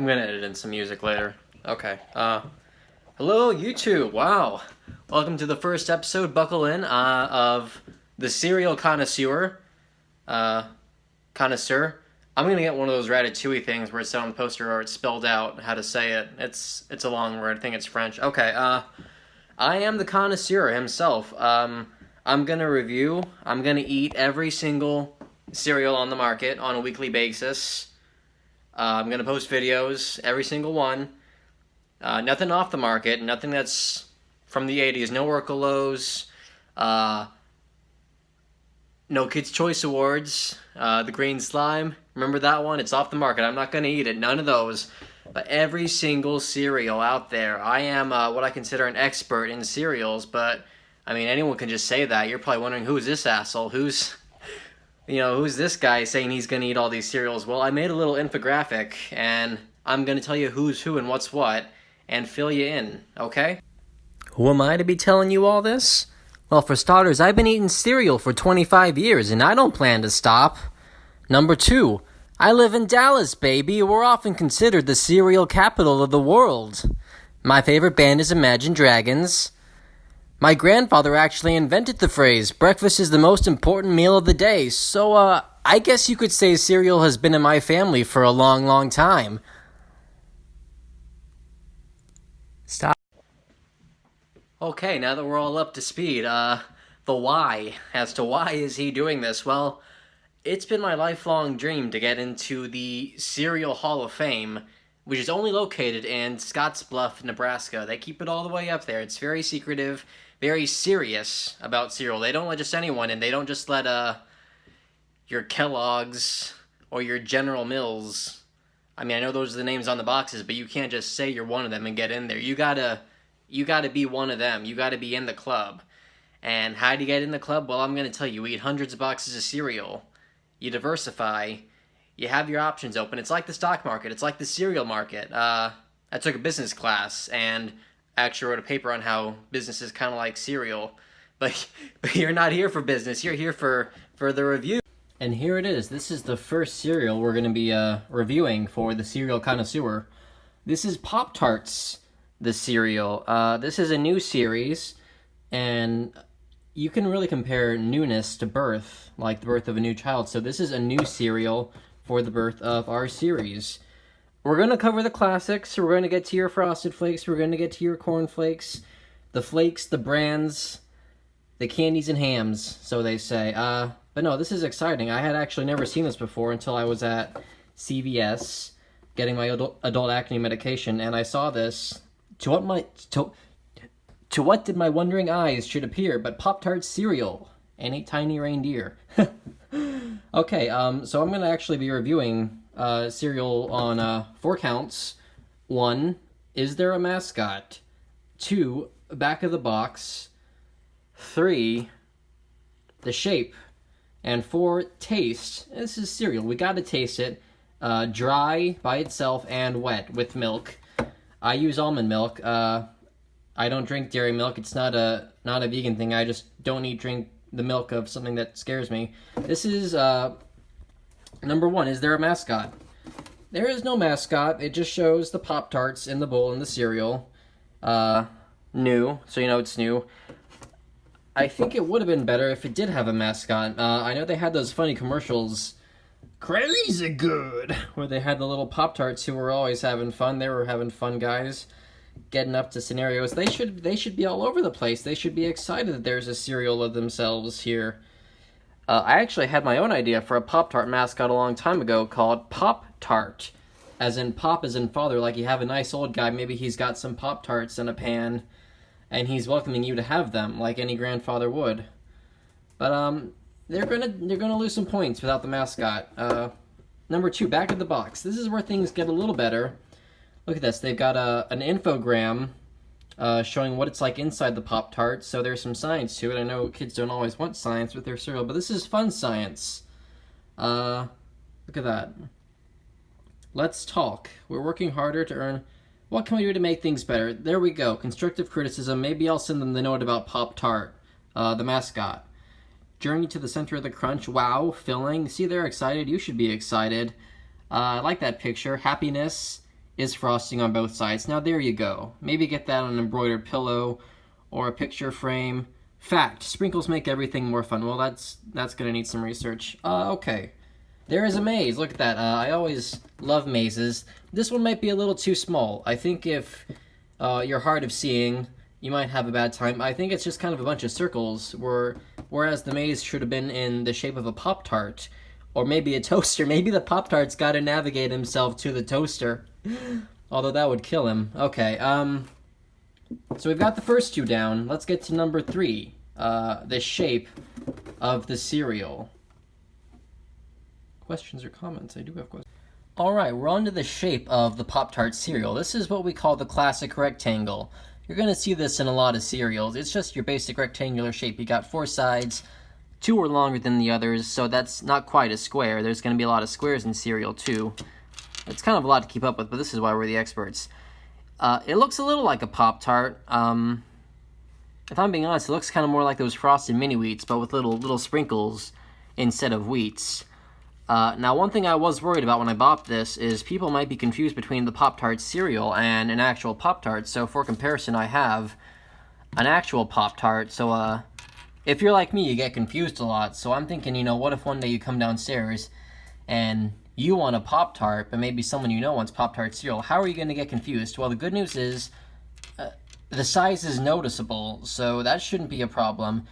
I'm gonna edit in some music later. Okay. Hello YouTube. Wow. Welcome to the first episode. Buckle in. Of the Cereal Connoisseur. Connoisseur. I'm gonna get one of those ratatouille things where it's on the poster or it's spelled out how to say it. It's a long word. I think it's French. Okay. I am the connoisseur himself. I'm gonna review. I'm gonna eat every single cereal on the market on a weekly basis. I'm going to post videos, every single one. Nothing off the market, nothing that's from the 80s, no Urkelos, no Kids' Choice Awards, the green slime, remember that one? It's off the market, I'm not going to eat it, none of those. But every single cereal out there, I am what I consider an expert in cereals, but, I mean, anyone can just say that. You're probably wondering, who's this asshole? Who's this guy saying he's going to eat all these cereals? Well, I made a little infographic, and I'm going to tell you who's who and what's what, and fill you in, okay? Who am I to be telling you all this? Well, for starters, I've been eating cereal for 25 years, and I don't plan to stop. Number 2, I live in Dallas, baby. We're often considered the cereal capital of the world. My favorite band is Imagine Dragons. My grandfather actually invented the phrase, breakfast is the most important meal of the day, so, I guess you could say cereal has been in my family for a long, long time. Stop. Okay, now that we're all up to speed, the why, as to why is he doing this? Well, it's been my lifelong dream to get into the Cereal Hall of Fame, which is only located in Scottsbluff, Nebraska. They keep it all the way up there. It's very secretive, very serious about cereal. They don't let just anyone in. They don't just let your Kellogg's or your General Mills. I mean, I know those are the names on the boxes, but you can't just say you're one of them and get in there. You gotta be one of them. You gotta be in the club. And how do you get in the club? Well, I'm gonna tell you. You eat hundreds of boxes of cereal. You diversify. You have your options open. It's like the stock market. It's like the cereal market. I took a business class and actually wrote a paper on how business is kind of like cereal. But you're not here for business. You're here for the review. And here it is. This is the first cereal we're going to be reviewing for the Cereal Connoisseur. This is Pop-Tarts, the cereal. This is a new series, and you can really compare newness to birth, like the birth of a new child. So this is a new cereal for the birth of our series. We're going to cover the classics. We're going to get to your Frosted Flakes. We're going to get to your Corn Flakes, the flakes, the brands, the candies and hams, so they say. But no, this is exciting. I had actually never seen this before until I was at CVS getting my adult acne medication, and I saw this. To what did my wondering eyes should appear but Pop-Tart cereal and a tiny reindeer. Okay, so I'm going to actually be reviewing cereal on 4 counts. 1, is there a mascot? 2, back of the box. 3, the shape. And 4, taste. This is cereal. We got to taste it. Dry by itself and wet with milk. I use almond milk. I don't drink dairy milk. It's not a vegan thing. I just don't drink the milk of something that scares me. This is number 1. Is there a mascot? There is no mascot. It just shows the Pop-Tarts in the bowl and the cereal. New, so you know it's new. I think it would have been better if it did have a mascot. I know they had those funny commercials, crazy good, where they had the little Pop-Tarts who were always having fun. They were having fun, guys, getting up to scenarios. They should be all over the place. They should be excited that there's a cereal of themselves here. I actually had my own idea for a Pop-Tart mascot a long time ago called Pop-Tart. As in pop as in father, like you have a nice old guy, maybe he's got some Pop-Tarts in a pan, and he's welcoming you to have them, like any grandfather would. But, they're gonna lose some points without the mascot. Number 2, back of the box. This is where things get a little better. Look at this. They've got an infogram showing what it's like inside the Pop-Tart, so there's some science to it. I know kids don't always want science with their cereal, but this is fun science. Look at that. Let's talk. We're working harder to earn... What can we do to make things better? There we go. Constructive criticism. Maybe I'll send them the note about Pop-Tart, the mascot. Journey to the center of the crunch. Wow, filling. See, they're excited. You should be excited. I like that picture. Happiness. is frosting on both sides. Now there you go. Maybe get that on an embroidered pillow or a picture frame. Fact, sprinkles make everything more fun. Well, that's gonna need some research. Okay. There is a maze. Look at that. I always love mazes. This one might be a little too small. I think if you're hard of seeing, you might have a bad time. I think it's just kind of a bunch of circles, whereas the maze should have been in the shape of a Pop-Tart. Or maybe a toaster. Maybe the Pop-Tart's got to navigate himself to the toaster. Although that would kill him. Okay, so we've got the first two down. Let's get to number 3. The shape of the cereal. Questions or comments? I do have questions. Alright, we're on to the shape of the Pop-Tart cereal. This is what we call the classic rectangle. You're going to see this in a lot of cereals. It's just your basic rectangular shape. You got 4 sides. 2 are longer than the others, so that's not quite a square. There's going to be a lot of squares in cereal, too. It's kind of a lot to keep up with, but this is why we're the experts. It looks a little like a Pop-Tart. If I'm being honest, it looks kind of more like those Frosted Mini-Wheats, but with little sprinkles instead of wheats. Now, one thing I was worried about when I bought this is people might be confused between the Pop-Tart cereal and an actual Pop-Tart, so for comparison, I have an actual Pop-Tart, so, if you're like me, you get confused a lot, so I'm thinking, you know, what if one day you come downstairs and you want a Pop-Tart, but maybe someone you know wants Pop-Tart cereal? How are you going to get confused? Well, the good news is the size is noticeable, so that shouldn't be a problem.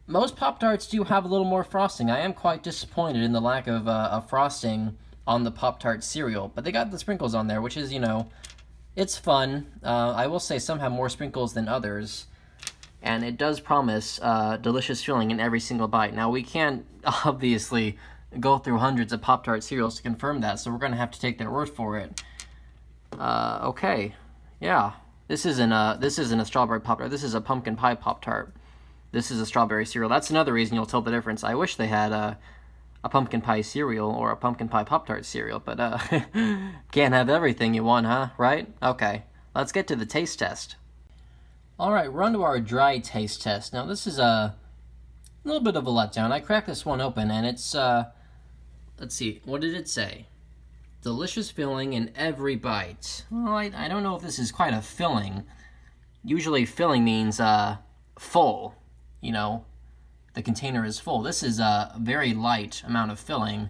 Most Pop-Tarts do have a little more frosting. I am quite disappointed in the lack of frosting on the Pop-Tart cereal, but they got the sprinkles on there, which is, you know, it's fun. I will say some have more sprinkles than others. And it does promise delicious filling in every single bite. Now, we can't obviously go through hundreds of Pop-Tart cereals to confirm that, so we're going to have to take their word for it. Okay, yeah. This isn't a strawberry Pop-Tart. This is a pumpkin pie Pop-Tart. This is a strawberry cereal. That's another reason you'll tell the difference. I wish they had a pumpkin pie cereal or a pumpkin pie Pop-Tart cereal, but can't have everything you want, huh? Right? Okay, let's get to the taste test. Alright, we're on to our dry taste test. Now, this is a little bit of a letdown. I cracked this one open, and it's, let's see, what did it say? Delicious filling in every bite. Well, I don't know if this is quite a filling. Usually filling means, full. You know, the container is full. This is a very light amount of filling.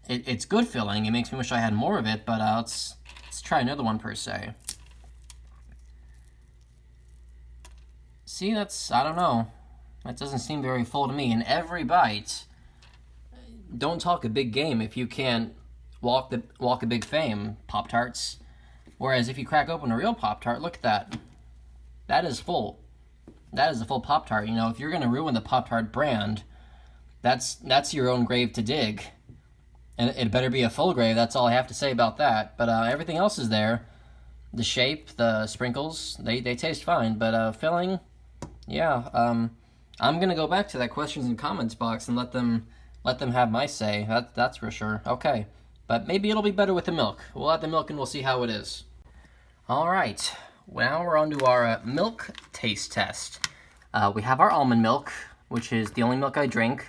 It's good filling. It makes me wish I had more of it, but let's try another one per se. See, I don't know. That doesn't seem very full to me. In every bite, don't talk a big game if you can't walk a big fame, Pop-Tarts. Whereas if you crack open a real Pop-Tart, look at that. That is full. That is a full Pop-Tart. You know, if you're going to ruin the Pop-Tart brand, that's your own grave to dig. And it better be a full grave, that's all I have to say about that. But everything else is there. The shape, the sprinkles, they taste fine. But filling... Yeah, I'm gonna go back to that questions and comments box and let them have my say. That's for sure. Okay, but maybe it'll be better with the milk. We'll add the milk and we'll see how it is. All right, now we're on to our milk taste test. We have our almond milk, which is the only milk I drink.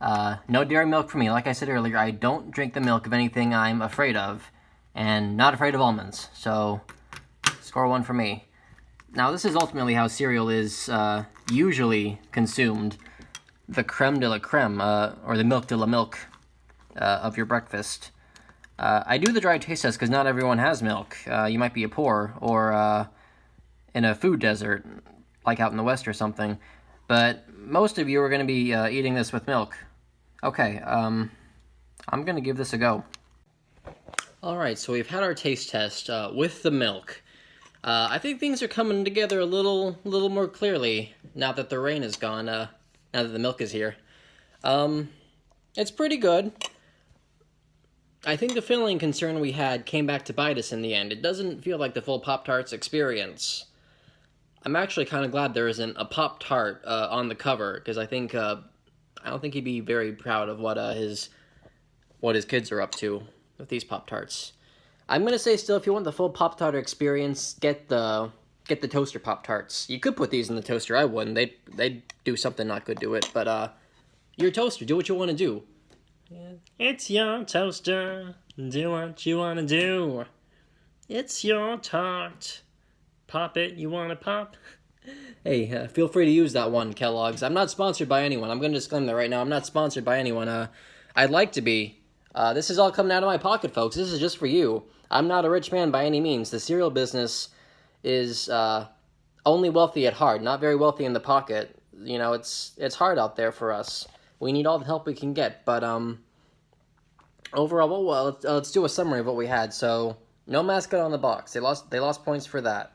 No dairy milk for me. Like I said earlier, I don't drink the milk of anything I'm afraid of, and not afraid of almonds. So, score 1 for me. Now, this is ultimately how cereal is usually consumed. The creme de la creme, or the milk de la milk of your breakfast. I do the dry taste test because not everyone has milk. You might be poor or in a food desert, like out in the West or something. But most of you are going to be eating this with milk. Okay, I'm going to give this a go. Alright, so we've had our taste test with the milk. I think things are coming together a little more clearly now that the rain is gone, now that the milk is here. It's pretty good. I think the filling concern we had came back to bite us in the end. It doesn't feel like the full Pop-Tarts experience. I'm actually kind of glad there isn't a Pop-Tart on the cover, because I don't think he'd be very proud of what his kids are up to with these Pop-Tarts. I'm gonna say still, if you want the full Pop-Tart experience, get the toaster Pop-Tarts. You could put these in the toaster. I wouldn't. They'd do something not good to it. But your toaster, do what you want to do. It's your toaster. Do what you want to do. It's your tart. Pop it, you want to pop? Hey, feel free to use that one, Kellogg's. I'm not sponsored by anyone. I'm going to disclaim that right now. I'm not sponsored by anyone. I'd like to be. This is all coming out of my pocket, folks. This is just for you. I'm not a rich man by any means. The cereal business is only wealthy at heart, not very wealthy in the pocket. You know, it's hard out there for us. We need all the help we can get. But overall, well, let's do a summary of what we had. So, no mascot on the box. They lost points for that.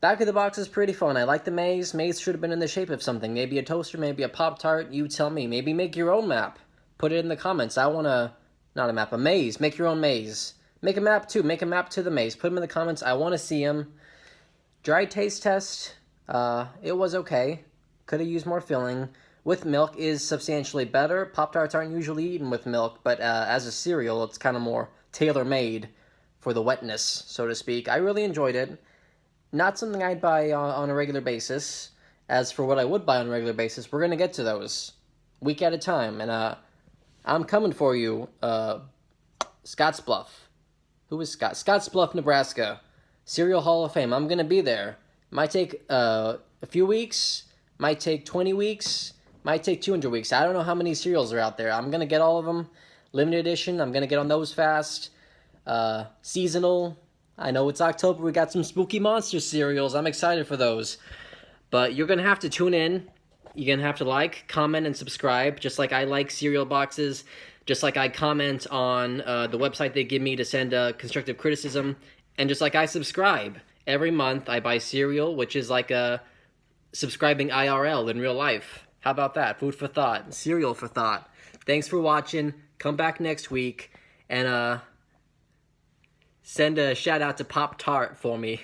Back of the box is pretty fun. I like the maze. Maze should have been in the shape of something. Maybe a toaster, maybe a Pop-Tart. You tell me. Maybe make your own map. Put it in the comments. I want to... Not a map, a maze. Make your own maze. Make a map, too. Make a map to the maze. Put them in the comments. I want to see them. Dry taste test. It was okay. Could have used more filling. With milk is substantially better. Pop-Tarts aren't usually eaten with milk, but as a cereal, it's kind of more tailor-made for the wetness, so to speak. I really enjoyed it. Not something I'd buy on a regular basis. As for what I would buy on a regular basis, we're going to get to those week at a time. And I'm coming for you, Scottsbluff. Who is Scott? Scottsbluff, Nebraska. Cereal Hall of Fame. I'm going to be there. Might take a few weeks. Might take 20 weeks. Might take 200 weeks. I don't know how many cereals are out there. I'm going to get all of them. Limited edition. I'm going to get on those fast. Seasonal. I know it's October, we got some spooky monster cereals. I'm excited for those. But you're going to have to tune in. You're going to have to like, comment, and subscribe. Just like I like cereal boxes. Just like I comment on the website they give me to send constructive criticism. And just like I subscribe. Every month I buy cereal, which is like subscribing IRL in real life. How about that? Food for thought. Cereal for thought. Thanks for watching. Come back next week. And send a shout out to Pop-Tart for me.